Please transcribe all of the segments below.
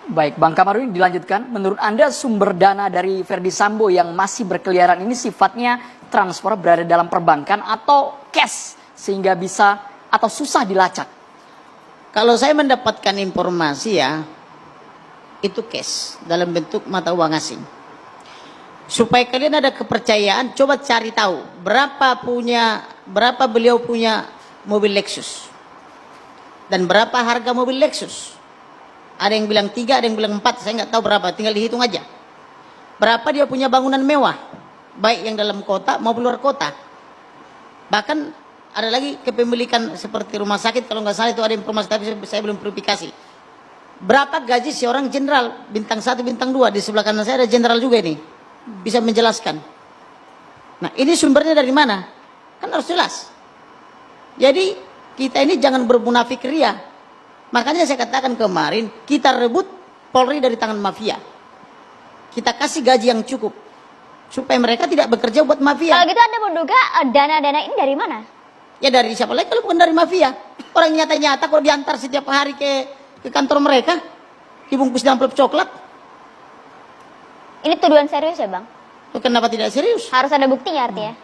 Baik, Bang Kamarudin dilanjutkan. Menurut Anda sumber dana dari Verdi Sambo yang masih berkeliaran ini sifatnya transfer berada dalam perbankan atau cash sehingga bisa atau susah dilacak? Kalau saya mendapatkan informasi ya, itu cash dalam bentuk mata uang asing. Supaya kalian ada kepercayaan, coba cari tahu berapa beliau punya mobil Lexus dan berapa harga mobil Lexus. Ada yang bilang 3, ada yang bilang 4, saya nggak tahu berapa, tinggal dihitung aja. Berapa dia punya bangunan mewah, baik yang dalam kota maupun luar kota. Bahkan ada lagi kepemilikan seperti rumah sakit, kalau nggak salah itu ada informasi, tapi saya belum verifikasi. Berapa gaji seorang jenderal, bintang 1, bintang 2, di sebelah kanan saya ada jenderal juga ini, bisa menjelaskan. Nah ini sumbernya dari mana? Kan harus jelas. Jadi kita ini jangan bermunafik ria. Makanya saya katakan kemarin, kita rebut Polri dari tangan mafia. Kita kasih gaji yang cukup supaya mereka tidak bekerja buat mafia. Kalau gitu Anda menduga dana-dana ini dari mana? Ya dari siapa lagi kalau bukan dari mafia? Orang nyata-nyata kalau diantar setiap hari ke kantor mereka, dibungkus dalam amplop coklat. Ini tuduhan serius ya Bang? Kenapa tidak serius? Harus ada buktinya artinya?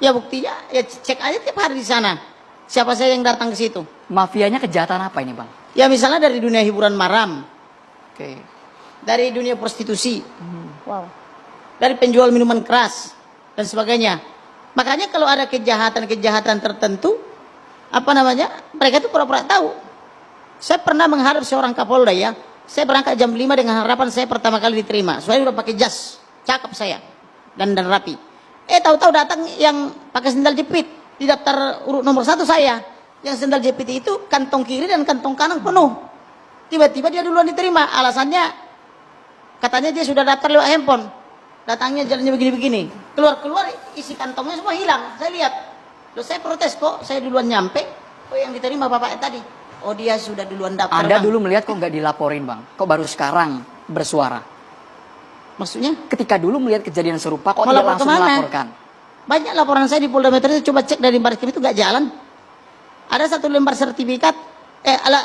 Ya buktinya, ya cek aja tiap hari di sana. Siapa saya yang datang ke situ? Mafianya kejahatan apa ini, Bang? Ya misalnya dari dunia hiburan malam, Oke. dari dunia prostitusi, Wow. dari penjual minuman keras dan sebagainya. Makanya kalau ada kejahatan-kejahatan tertentu, apa namanya, mereka itu pura-pura tahu. Saya pernah menghadap seorang Kapolda ya. Saya berangkat jam 5 dengan harapan saya pertama kali diterima. Soalnya udah pakai jas, cakep saya dan rapi. Tahu-tahu datang yang pakai sendal jepit, di daftar urut nomor 1 saya. Yang sendal jepit itu kantong kiri dan kantong kanan penuh. Tiba-tiba dia duluan diterima. Alasannya katanya dia sudah daftar lewat handphone. Datangnya jalannya begini-begini. Keluar-keluar isi kantongnya semua hilang. Saya lihat. Loh saya protes kok. Saya duluan nyampe. Oh yang diterima bapak tadi. Oh dia sudah duluan daftar. Anda Bang. dulu melihat kok nggak dilaporin, Bang? Kok baru sekarang bersuara? Maksudnya? Ketika dulu melihat kejadian serupa kok Mau tidak lapor langsung kemana? melaporkan? Banyak laporan saya di Polda Metro itu, coba cek dari Baris Krim itu gak jalan. Ada 1 lembar sertifikat,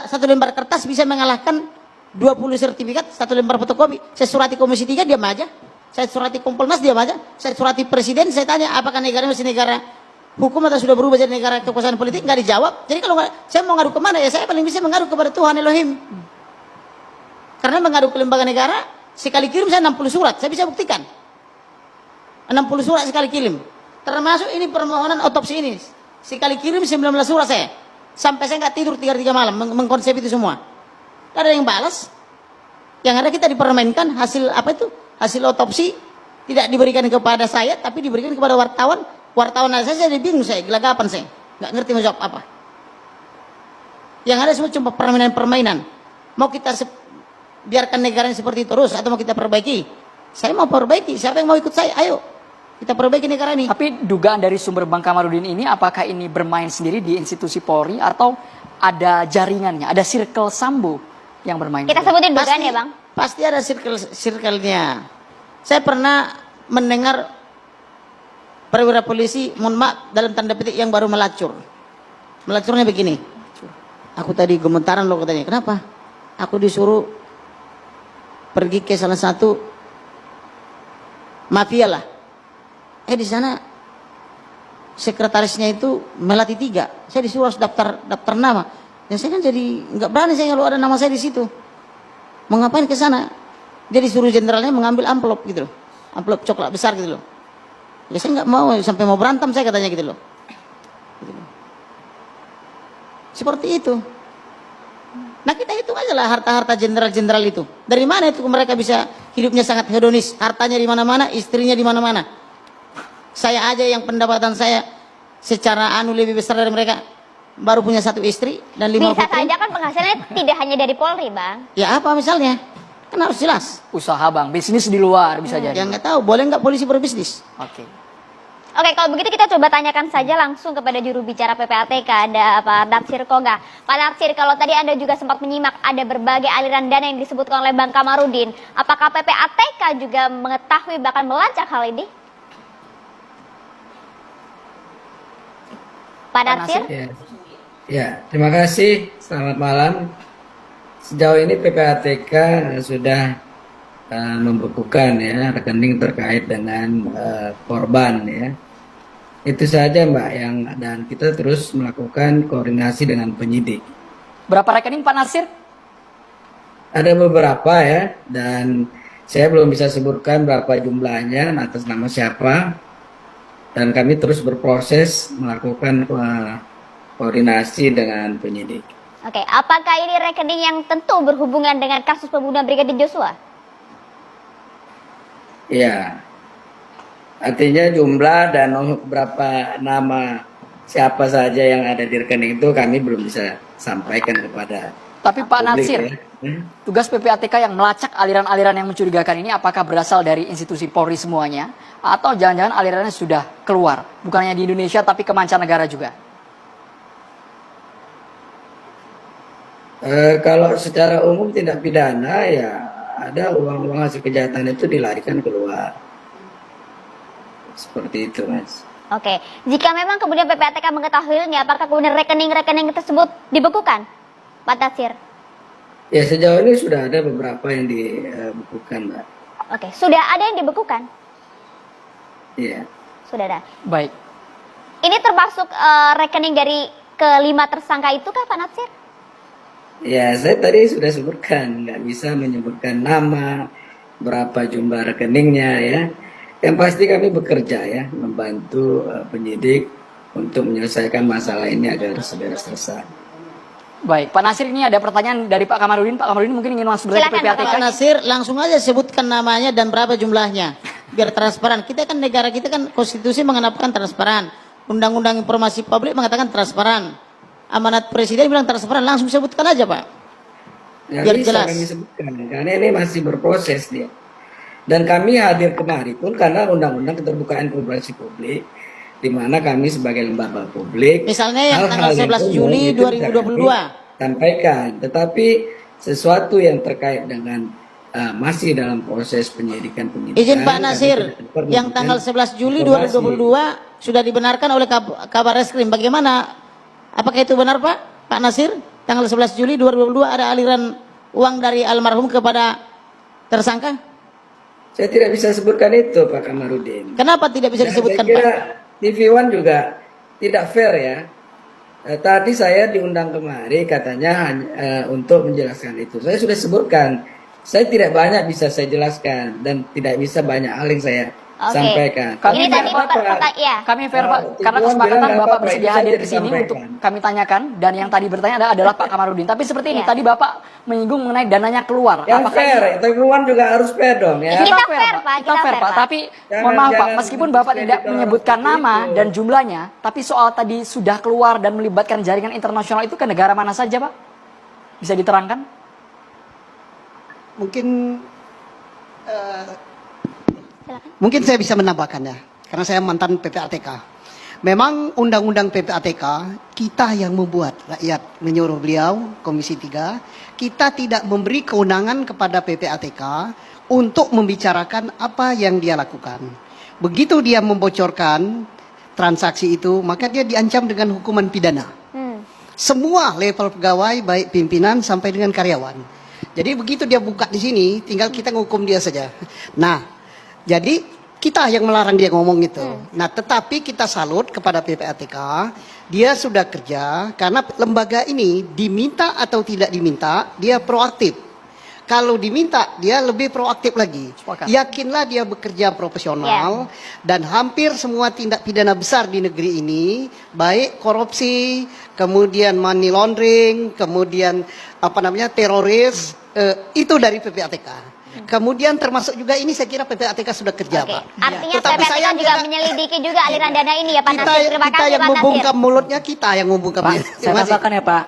satu lembar kertas bisa mengalahkan 20 sertifikat, 1 lembar fotokopi. Saya surati Komisi 3 diam aja. Saya surati Kompolnas diam aja. Saya surati Presiden, saya tanya apakah negara masih negara hukum atau sudah berubah jadi negara kekuasaan politik, nggak dijawab. Jadi kalau saya mau ngadu kemana ya, saya paling bisa mengadu kepada Tuhan Elohim. Karena mengadu ke lembaga negara, sekali kirim saya 60 surat, saya bisa buktikan. 60 surat sekali kirim. Termasuk ini permohonan otopsi ini. Sekali kirim 19 surat saya. Sampai saya nggak tidur 3 malam mengkonsep itu semua. Tidak ada yang balas. Yang ada kita dipermainkan hasil apa itu? Hasil otopsi tidak diberikan kepada saya, tapi diberikan kepada wartawan. Wartawan saya bingung, saya gelagapan saya. Nggak ngerti mau jawab apa. Yang ada semua cuma permainan-permainan. Mau kita biarkan negaranya seperti itu terus atau mau kita perbaiki? Saya mau perbaiki. Siapa yang mau ikut saya? Ayo. Kita perbaiki negara ini. Tapi dugaan dari sumber Bang Kamarudin ini, apakah ini bermain sendiri di institusi Polri atau ada jaringannya, ada circle Sambo yang bermain? Kita juga? sebutin dugaan ya Bang? Pasti ada circle-nya. Saya pernah mendengar perwira polisi, mohon maaf dalam tanda petik, yang baru melacur. Melacurnya begini. Aku tadi gemetaran loh katanya. Kenapa? Aku disuruh pergi ke salah satu mafia lah. Di sana sekretarisnya itu melati 3. Saya disuruh harus daftar nama. Dan saya kan jadi nggak berani saya kalau ada nama saya di situ. Mau ngapain ke sana? Dia disuruh jenderalnya mengambil amplop gitu loh. Amplop coklat besar gitu loh. Ya saya nggak mau sampai mau berantem saya katanya gitu loh. Gitu loh. Seperti itu. Nah kita hitung aja lah harta-harta jenderal-jenderal itu. Dari mana itu mereka bisa hidupnya sangat hedonis, hartanya di mana-mana, istrinya di mana-mana. Saya aja yang pendapatan saya secara lebih besar dari mereka, baru punya 1 istri dan 5 Bisa putri. saja kan penghasilannya tidak hanya dari Polri Bang. Ya apa misalnya? Kan harus jelas. Usaha, Bang, bisnis di luar bisa jadi. Yang nggak tahu, boleh nggak polisi berbisnis? Oke. Oke, kalau begitu kita coba tanyakan saja langsung kepada juru bicara PPATK, ada Pak Datsir Koga. Pak Datsir, kalau tadi Anda juga sempat menyimak ada berbagai aliran dana yang disebutkan oleh Bang Kamarudin. Apakah PPATK juga mengetahui bahkan melacak hal ini? Pak Datsir? Ya, terima kasih. Selamat malam. Sejauh ini PPATK sudah membekukan ya rekening terkait dengan korban ya. Itu saja Mbak dan kita terus melakukan koordinasi dengan penyidik. Berapa rekening Pak Natsir? Ada beberapa ya, dan saya belum bisa sebutkan berapa jumlahnya atas nama siapa. Dan kami terus berproses melakukan koordinasi dengan penyidik. Oke, apakah ini rekening yang tentu berhubungan dengan kasus pembunuhan Brigadir Joshua? Ya, artinya jumlah dan berapa nama siapa saja yang ada di rekening itu kami belum bisa sampaikan kepada Tapi Pak publik, Natsir, ya. tugas PPATK yang melacak aliran-aliran yang mencurigakan ini apakah berasal dari institusi Polri semuanya? Atau jangan-jangan alirannya sudah keluar? Bukannya di Indonesia tapi ke mancanegara juga? Kalau secara umum tindak pidana ya ada uang-uang hasil kejahatan itu dilarikan keluar. Seperti itu Mas. Oke, jika memang kemudian PPATK mengetahuinya, apakah kemudian rekening-rekening tersebut dibekukan, Pak Natsir? Ya sejauh ini sudah ada beberapa yang dibekukan Mbak. Oke, sudah ada yang dibekukan? Iya. Sudah ada. Baik. Ini termasuk rekening dari kelima tersangka itu kah Pak Natsir? Ya saya tadi sudah sebutkan, nggak bisa menyebutkan nama, berapa jumlah rekeningnya ya. Yang pasti kami bekerja ya, membantu penyidik untuk menyelesaikan masalah ini agar segera selesai. Baik, Pak Natsir, ini ada pertanyaan dari Pak Kamarudin. Pak Kamarudin mungkin ingin langsung bertanya ke Silakan, PPATK. Pak Natsir, langsung aja sebutkan namanya dan berapa jumlahnya. Biar transparan. Kita kan negara kita kan konstitusi mengenapkan transparan. Undang-undang informasi publik mengatakan transparan. Amanat presiden bilang transparan. Langsung sebutkan aja Pak. Nggak Biar bisa jelas. kami sebutkan, karena ini masih berproses dia. Dan kami hadir kemari pun karena undang-undang keterbukaan informasi publik, di mana kami sebagai lembaga publik, Misalnya yang tanggal hal-hal 11 yang Juli umum itu bisa 2022. kami sampaikan. Tetapi sesuatu yang terkait dengan masih dalam proses penyidikan. Izin Pak kami Natsir, tidak perlu yang memberikan tanggal 11 Juli informasi. 2022 sudah dibenarkan oleh kabar reskrim. Bagaimana? Apakah itu benar Pak? Pak Natsir, tanggal 11 Juli 2022 ada aliran uang dari almarhum kepada tersangka? Saya tidak bisa sebutkan itu Pak Kamarudin. Kenapa tidak bisa Dan disebutkan saya kira Pak? TV One juga tidak fair ya. Tadi saya diundang kemari katanya untuk menjelaskan itu. Saya sudah sebutkan. Saya tidak banyak bisa saya jelaskan dan tidak bisa banyak hal yang saya Oke. sampaikan. Ini tadi ya. Kami fair Pak, Tujuan karena kesepakatan bilang nggak Bapak apa-apa, bersedia itu hadir saja ke sini disampaikan. untuk kami tanyakan, dan yang tadi bertanya adalah Pak Kamarudin. Tapi seperti ini, Iya. tadi Bapak menyinggung mengenai dananya keluar. Yang Apakah fair, ini- TV One juga harus fair dong ya. Kita fair, Pak. Kita fair Pak, tapi mohon maaf Pak, meskipun Bapak tidak menyebutkan nama dan jumlahnya, tapi soal tadi sudah keluar dan melibatkan jaringan internasional itu ke negara mana saja Pak? Bisa diterangkan? Mungkin Silakan. mungkin saya bisa menambahkannya karena saya mantan PPATK. Memang undang-undang PPATK kita yang membuat, rakyat menyuruh beliau Komisi 3, kita tidak memberi kewenangan kepada PPATK untuk membicarakan apa yang dia lakukan. Begitu dia membocorkan transaksi itu, maka dia diancam dengan hukuman pidana. Semua level pegawai baik pimpinan sampai dengan karyawan. Jadi begitu dia buka di sini, tinggal kita ngukum dia saja. Nah, jadi kita yang melarang dia ngomong itu. Nah, tetapi kita salut kepada PPATK, dia sudah kerja karena lembaga ini diminta atau tidak diminta, dia proaktif. Kalau diminta, dia lebih proaktif lagi. Sepakat. Yakinlah dia bekerja profesional dan hampir semua tindak pidana besar di negeri ini, baik korupsi, kemudian money laundering, kemudian teroris, itu dari PPATK. Kemudian termasuk juga ini saya kira PPATK sudah kerja, Oke. Pak. Artinya Tetapi PPATK sayang juga kita- menyelidiki juga aliran dana ini ya Pak kita, Natsir. Terima kita kasih yang Pak Natsir. membungkam mulutnya, kita yang membungkam. Pak, Terima saya kasih. tambahkan ya Pak.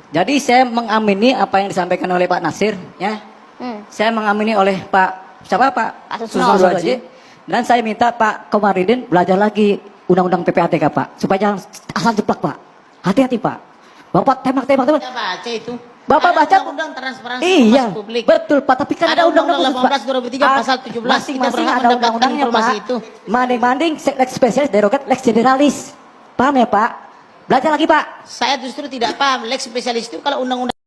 Jadi saya mengamini apa yang disampaikan oleh Pak Natsir, ya. Saya mengamini oleh Pak siapa Pak Pak Susno. Susno Haji. Dan saya minta Pak Komarudin belajar lagi undang-undang PPATK Pak, supaya jangan asal jeplak Pak. Hati-hati Pak. Bapak tembak-tembak. Kita baca itu. Bapak Ada baca undang-undang transparansi Iya, informasi publik. betul Pak. Tapi kan Ada ada undang-undang undang-undang khusus, Pak. 18 2003 pasal 17. Masing-masing Kita berhak ada mendapatkan undang-undangnya informasi Pak. itu. Manding-manding lex spesialis derogat lex generalis. Paham ya Pak? Belajar lagi Pak. Saya justru tidak paham. Lex spesialis itu kalau undang-undang